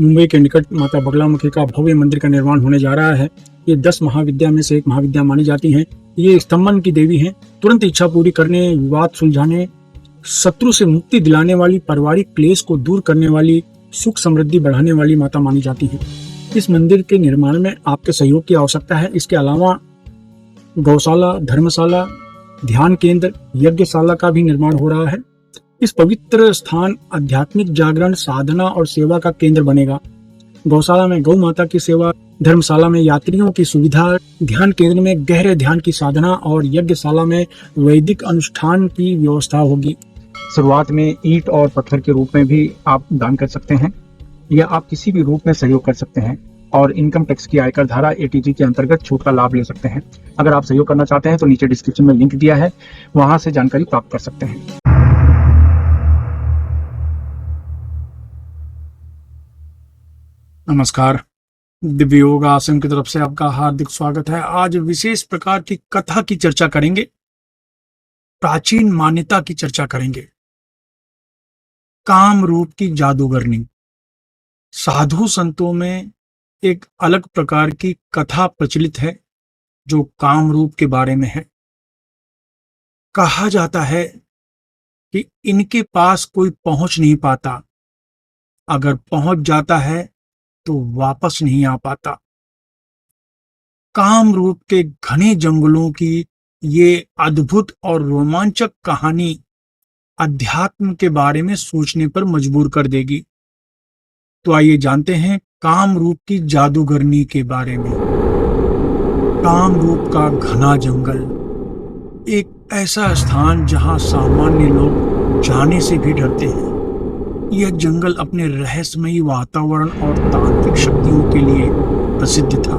मुंबई के निकट माता बगलामुखी का भव्य मंदिर का निर्माण होने जा रहा है। ये 10 महाविद्या में से एक महाविद्या मानी जाती हैं। ये स्तंभन की देवी हैं। तुरंत इच्छा पूरी करने, विवाद सुलझाने, शत्रु से मुक्ति दिलाने वाली, पारिवारिक क्लेश को दूर करने वाली, सुख समृद्धि बढ़ाने वाली माता मानी जाती है। इस मंदिर के निर्माण में आपके सहयोग की आवश्यकता है। इसके अलावा गौशाला, धर्मशाला, ध्यान केंद्र, यज्ञशाला का भी निर्माण हो रहा है। इस पवित्र स्थान आध्यात्मिक जागरण, साधना और सेवा का केंद्र बनेगा। गौशाला में गौ माता की सेवा, धर्मशाला में यात्रियों की सुविधा, ध्यान केंद्र में गहरे ध्यान की साधना और यज्ञशाला में वैदिक अनुष्ठान की व्यवस्था होगी। शुरुआत में ईंट और पत्थर के रूप में भी आप दान कर सकते हैं या आप किसी भी रूप में सहयोग कर सकते हैं और इनकम टैक्स की आयकर धारा ATG के अंतर्गत छूट का लाभ ले सकते हैं। अगर आप सहयोग करना चाहते हैं तो नीचे डिस्क्रिप्शन में लिंक दिया है, वहां से जानकारी प्राप्त कर सकते हैं। नमस्कार, दिव्य योग आश्रम की तरफ से आपका हार्दिक स्वागत है। आज विशेष प्रकार की कथा की चर्चा करेंगे, प्राचीन मान्यता की चर्चा करेंगे। काम रूप की जादूगरनी। साधु संतों में एक अलग प्रकार की कथा प्रचलित है जो काम रूप के बारे में है। कहा जाता है कि इनके पास कोई पहुंच नहीं पाता, अगर पहुंच जाता है तो वापस नहीं आ पाता। काम रूप के घने जंगलों की ये अद्भुत और रोमांचक कहानी अध्यात्म के बारे में सोचने पर मजबूर कर देगी। तो आइए जानते हैं काम रूप की जादूगरनी के बारे में। काम रूप का घना जंगल, एक ऐसा स्थान जहां सामान्य लोग जाने से भी डरते हैं। यह जंगल अपने रहस्यमयी वातावरण और तांत्रिक शक्तियों के लिए प्रसिद्ध था।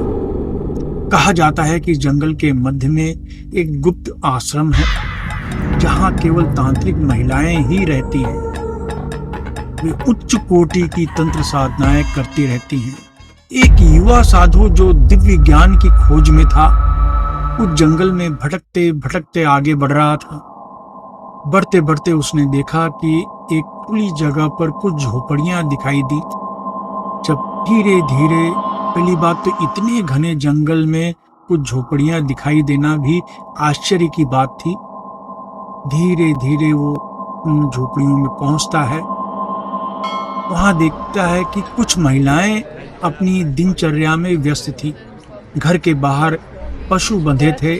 कहा जाता है कि इस जंगल के मध्य में एक गुप्त आश्रम है जहां केवल तांत्रिक महिलाएं ही रहती हैं। वे उच्च कोटि की तंत्र साधनाएं करती रहती हैं। एक युवा साधु जो दिव्य ज्ञान की खोज में था, उस जंगल में भटकते भटकते आगे बढ़ रहा था। बढ़ते बढ़ते उसने देखा कि एक खुली जगह पर कुछ झोपड़ियां दिखाई दी। जब धीरे धीरे, पहली बात तो इतने घने जंगल में कुछ झोपड़ियां दिखाई देना भी आश्चर्य की बात थी। धीरे धीरे वो उन झोपड़ियों में पहुंचता है। वहां देखता है कि कुछ महिलाएं अपनी दिनचर्या में व्यस्त थी। घर के बाहर पशु बंधे थे,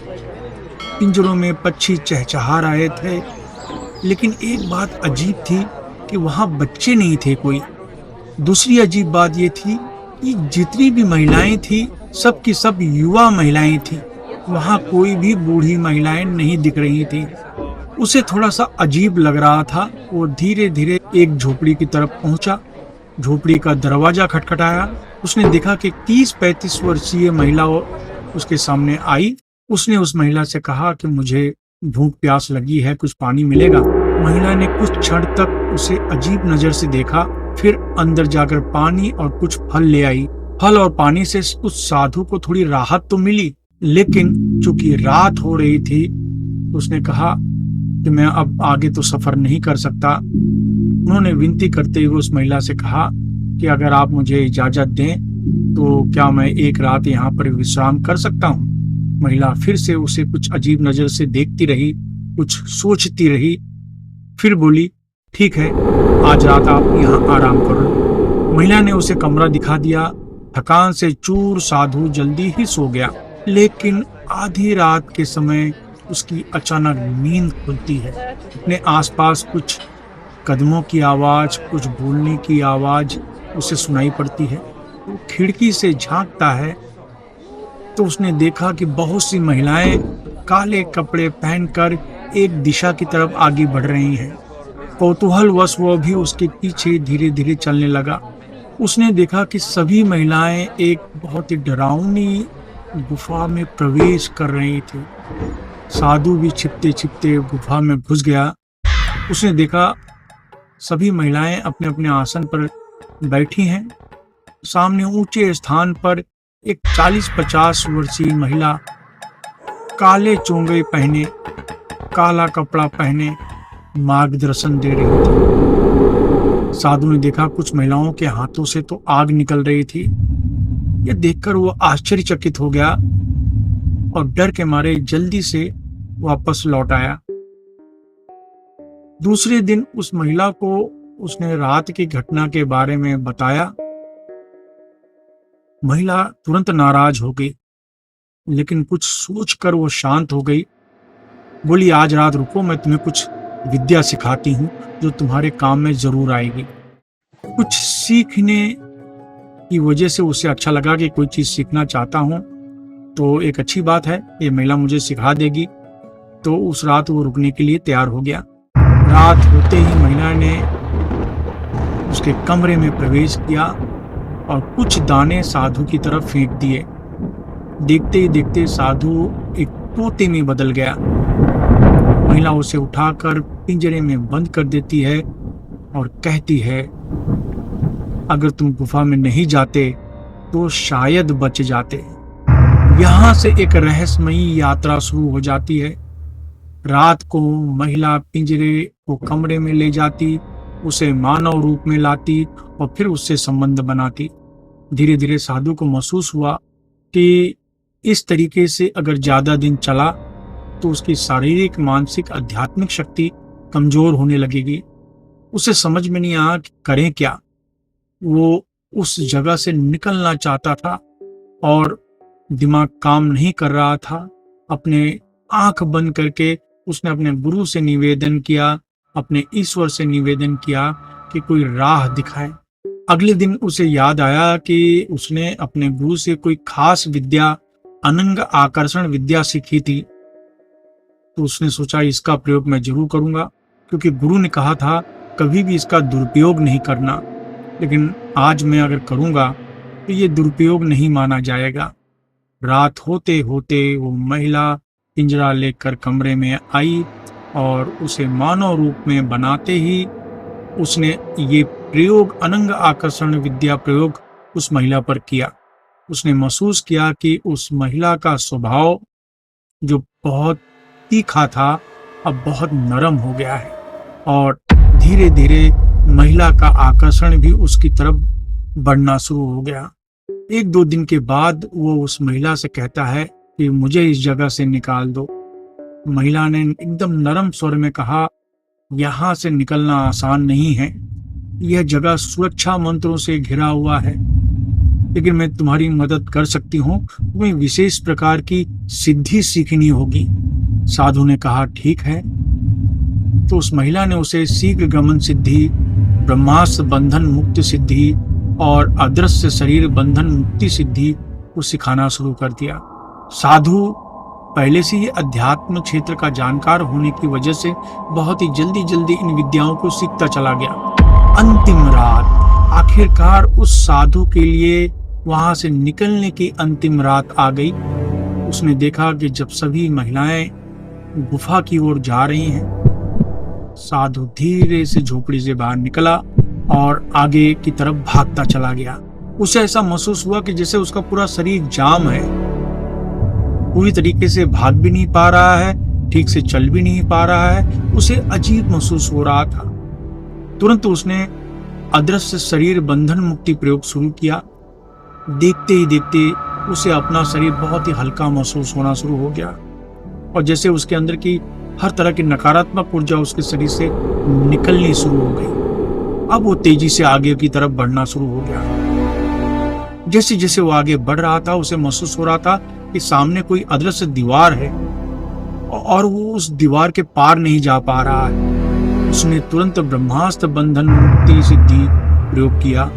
पिंजरों में पक्षी चहचहा रहे थे। लेकिन एक बात अजीब थी कि वहां बच्चे नहीं थे कोई। दूसरी अजीब बात ये थी कि जितनी भी महिलाएं थी, सब की सब युवा महिलाएं थी। वहां कोई भी बूढ़ी महिलाएं नहीं दिख रही थी। उसे थोड़ा सा अजीब लग रहा था। वो धीरे धीरे एक झोपड़ी की तरफ पहुंचा। झोपड़ी का दरवाजा खटखटाया। उसने देखा कि 30-35 वर्षीय महिला उसके सामने आई। उसने उस महिला से कहा कि मुझे भूख प्यास लगी है, कुछ पानी मिलेगा? महिला ने कुछ क्षण तक उसे अजीब नजर से देखा, फिर अंदर जाकर पानी और कुछ फल ले आई। फल और पानी से उस साधु को थोड़ी राहत तो मिली, लेकिन चूंकि रात हो रही थी, उसने कहा कि मैं अब आगे तो सफर नहीं कर सकता। उन्होंने विनती करते हुए उस महिला से कहा कि अगर आप मुझे इजाजत दें तो क्या मैं एक रात यहाँ पर विश्राम कर सकता हूँ? महिला फिर से उसे कुछ अजीब नजर से देखती रही, कुछ सोचती रही, फिर बोली, ठीक है, आज रात आप यहाँ आराम करो। महिला ने उसे कमरा दिखा दिया। थकान से चूर साधु जल्दी ही सो गया। लेकिन आधी रात के समय उसकी अचानक नींद खुलती है। अपने आसपास कुछ कदमों की आवाज, कुछ बोलने की आवाज उसे सुनाई पड़ती है। वो खिड़की से झांकता है तो उसने देखा कि बहुत सी महिलाएं काले कपड़े पहनकर एक दिशा की तरफ आगे बढ़ रही हैं। कौतूहलवश वह भी उसके पीछे धीरे धीरे चलने लगा। उसने देखा कि सभी महिलाएं एक बहुत ही डरावनी गुफा में प्रवेश कर रही थी। साधु भी छिपते छिपते गुफा में घुस गया। उसने देखा सभी महिलाएं अपने अपने आसन पर बैठी हैं। सामने ऊंचे स्थान पर एक 40-50 वर्षीय महिला काले चोंगे पहने, काला कपड़ा पहने मार्गदर्शन दे रही थी। साधु ने देखा कुछ महिलाओं के हाथों से तो आग निकल रही थी। यह देखकर वो आश्चर्यचकित हो गया और डर के मारे जल्दी से वापस लौट आया। दूसरे दिन उस महिला को उसने रात की घटना के बारे में बताया। महिला तुरंत नाराज हो गई, लेकिन कुछ सोचकर वो शांत हो गई। बोली, आज रात रुको, मैं तुम्हें कुछ विद्या सिखाती हूँ जो तुम्हारे काम में जरूर आएगी। कुछ सीखने की वजह से उसे अच्छा लगा कि कोई चीज सीखना चाहता हूँ तो एक अच्छी बात है, ये महिला मुझे सिखा देगी। तो उस रात वो रुकने के लिए तैयार हो गया। रात होते ही महिला ने उसके कमरे में प्रवेश किया और कुछ दाने साधु की तरफ फेंक दिए। देखते ही देखते साधु एक तोते में बदल गया। महिला उसे उठाकर पिंजरे में बंद कर देती है और कहती है, अगर तुम गुफा में नहीं जाते तो शायद बच जाते। यहाँ से एक रहस्यमयी यात्रा शुरू हो जाती है। रात को महिला पिंजरे को कमरे में ले जाती, उसे मानव रूप में लाती और फिर उससे संबंध बनाती। धीरे धीरे साधु को महसूस हुआ कि इस तरीके से अगर ज्यादा दिन चला तो उसकी शारीरिक, मानसिक, आध्यात्मिक शक्ति कमजोर होने लगेगी। उसे समझ में नहीं आया कि करें क्या। वो उस जगह से निकलना चाहता था और दिमाग काम नहीं कर रहा था। अपने आंख बंद करके उसने अपने गुरु से निवेदन किया, अपने ईश्वर से निवेदन किया कि कोई राह दिखाए। अगले दिन उसे याद आया कि उसने अपने गुरु से कोई खास विद्या, अनंग आकर्षण विद्या सीखी थी। तो उसने सोचा इसका प्रयोग मैं जरूर करूंगा, क्योंकि गुरु ने कहा था कभी भी इसका दुरुपयोग नहीं करना। लेकिन आज मैं अगर करूंगा तो ये दुरुपयोग नहीं माना जाएगा। रात होते होते वो महिला पिंजरा लेकर कमरे में आई और उसे मानव रूप में बनाते ही उसने ये प्रयोग, अनंग आकर्षण विद्या प्रयोग उस महिला पर किया। उसने महसूस किया कि उस महिला का स्वभाव जो बहुत तीखा था अब बहुत नरम हो गया है और धीरे धीरे महिला का आकर्षण भी उसकी तरफ बढ़ना शुरू हो गया। एक दो दिन के बाद वो उस महिला से कहता है कि मुझे इस जगह से निकाल दो। महिला ने एकदम नरम स्वर में कहा, यहाँ से निकलना आसान नहीं है, यह जगह सुरक्षा मंत्रों से घिरा हुआ है, लेकिन मैं तुम्हारी मदद कर सकती हूँ। तुम्हें विशेष प्रकार की सिद्धि सीखनी होगी। साधु ने कहा, ठीक है। तो उस महिला ने उसे शीघ्र गमन सिद्धि, ब्रह्मास्त्र बंधन मुक्ति सिद्धि और अदृश्य शरीर बंधन मुक्ति सिद्धि को सिखाना शुरू कर दिया। साधु पहले से ही अध्यात्म क्षेत्र का जानकार होने की वजह से बहुत ही जल्दी जल्दी इन विद्याओं को सीखता चला गया। अंतिम रात, आखिरकार उस साधु के लिए वहां से निकलने की अंतिम रात आ गई। उसने देखा कि जब सभी महिलाएं गुफा की ओर जा रही हैं, साधु धीरे से झोपड़ी से बाहर निकला और आगे की तरफ भागता चला गया। उसे ऐसा महसूस हुआ कि जैसे उसका पूरा शरीर जाम है, पूरी तरीके से भाग भी नहीं पा रहा है, ठीक से चल भी नहीं पा रहा है। उसे अजीब महसूस हो रहा था। तुरंत उसने अदृश्य शरीर बंधन मुक्ति प्रयोग शुरू किया। देखते ही देखते उसे अपना शरीर बहुत ही हल्का महसूस होना शुरू हो गया और जैसे उसके अंदर की हर तरह की नकारात्मक ऊर्जा उसके शरीर से निकलनी शुरू हो गई। अब वो तेजी से आगे की तरफ बढ़ना शुरू हो गया। जैसे जैसे वो आगे बढ़ रहा था, उसे महसूस हो रहा था कि सामने कोई अदृश्य दीवार है और वो उस दीवार के पार नहीं जा पा रहा है। उसने तुरंत ब्रह्मास्त्र बंधन मुक्ति सिद्धि प्रयोग किया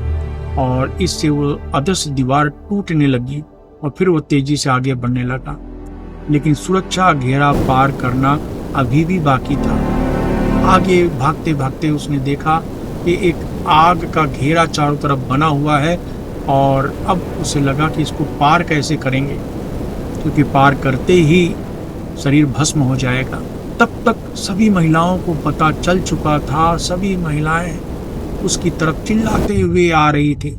और इससे वो अदृश्य दीवार टूटने लगी और फिर वो तेजी से आगे बढ़ने लगा। लेकिन सुरक्षा घेरा पार करना अभी भी बाकी था। आगे भागते भागते उसने देखा कि एक आग का घेरा चारों तरफ बना हुआ है और अब उसे लगा कि इसको पार कैसे करेंगे, क्योंकि पार करते ही शरीर भस्म हो जाएगा। तब तक सभी महिलाओं को पता चल चुका था। सभी महिलाएं उसकी तरफ चिल्लाते हुए आ रही थी।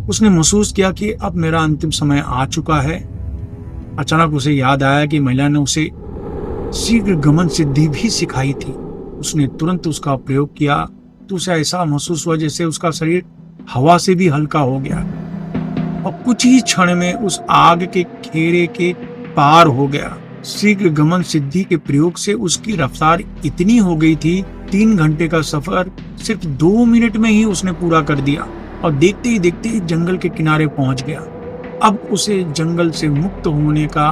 उसने महसूस किया कि अब मेरा अंतिम समय आ चुका है। अचानक उसे याद आया कि महिला ने उसे शीघ्र गमन सिद्धि भी सिखाई थी। उसने तुरंत उसका प्रयोग किया तो उसे ऐसा महसूस हुआ जैसे उसका शरीर हवा से भी हल्का हो गया और कुछ ही क्षण में उस आग के घेरे के पार हो गया। शीघ्र गमन सिद्धि के प्रयोग से उसकी रफ्तार इतनी हो गई थी, 3 घंटे का सफर सिर्फ 2 मिनट में ही उसने पूरा कर दिया और देखते ही देखते जंगल के किनारे पहुंच गया। अब उसे जंगल से मुक्त होने का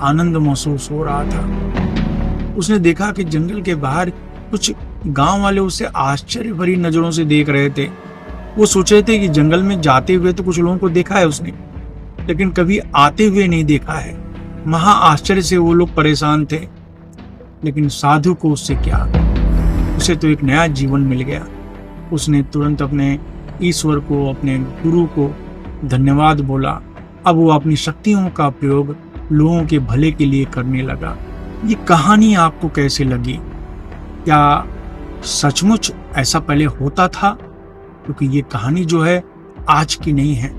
आनंद महसूस हो रहा था। उसने देखा कि जंगल के बाहर कुछ गांव वाले उसे आश्चर्य भरी नजरों से देख रहे थे। वो सोच रहे थे कि जंगल में जाते हुए तो कुछ लोगों को देखा है उसने, लेकिन कभी आते हुए नहीं देखा है। महा आश्चर्य से वो लोग परेशान थे। लेकिन साधु को उससे क्या, उसे तो एक नया जीवन मिल गया। उसने तुरंत अपने ईश्वर को, अपने गुरु को धन्यवाद बोला। अब वो अपनी शक्तियों का प्रयोग लोगों के भले के लिए करने लगा। ये कहानी आपको कैसे लगी? क्या सचमुच ऐसा पहले होता था? क्योंकि ये कहानी जो है आज की नहीं है,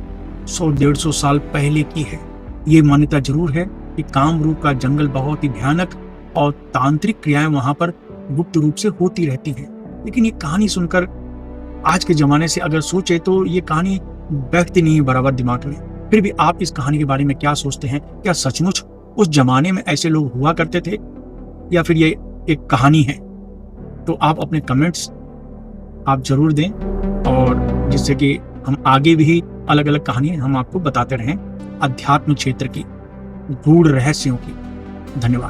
100-150 साल पहले की है। ये मान्यता जरूर है कि कामरूप का जंगल बहुत ही भयानक और तांत्रिक क्रियाएं वहां पर गुप्त रूप से होती रहती हैं। लेकिन ये कहानी सुनकर आज के जमाने से अगर सोचे तो ये कहानी बैठती नहीं है बराबर दिमाग में। फिर भी आप इस कहानी के बारे में क्या सोचते हैं? क्या सचमुच उस जमाने में ऐसे लोग हुआ करते थे या फिर ये एक कहानी है? तो आप अपने कमेंट्स आप जरूर दें, और जिससे कि हम आगे भी अलग अलग कहानियां हम आपको बताते रहें अध्यात्म क्षेत्र की गूढ़ रहस्यों की। धन्यवाद।